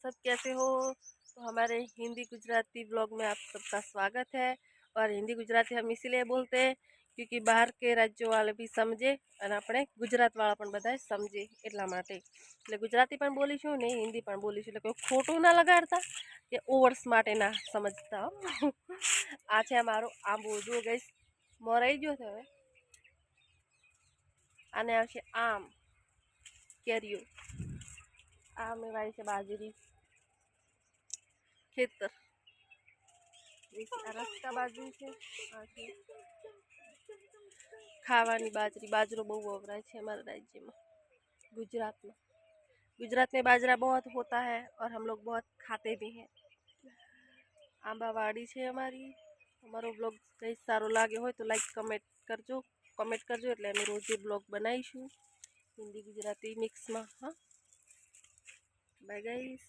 सब कैसे हो। तो हमारे हिंदी गुजराती ब्लॉग में आप सबका स्वागत है। और हिंदी गुजराती हम इसीलिए बोलते हैं क्योंकि बहार के राज्यों वाले भी समझे અને આપણે ગુજરાતવાળા પણ બધાય સમજે એટલા માટે એટલે ગુજરાતી પણ બોલીશું ને હિન્દી પણ બોલીશું એટલે કોઈ ખોટું ના લગાડતા કે ઓવર્સ માટે ના સમજતા હો। આ છે અમારો આંબો જો ગઈશ મોરાઈ ગયો છે હવે આને આવશે આમ કેરીઓ આ મેવાય છે બાજરી ખેતર રસ્તા બાજુ છે આ છે खावानी बाजरी बाजरो बहुत वपराय है हमारे राज्य में गुजरात में। गुजरात में बाजरा बहुत होता है और हम लोग बहुत खाते भी हैं। आंबावाड़ी है हमारी। हमारो ब्लॉग कई सारो लागे हो तो लाइक कमेंट करजो એટલે અમે રોજ બ્લોગ બનાવીશું हिंदी गुजराती मिक्स में। हाँ बाय गाइस।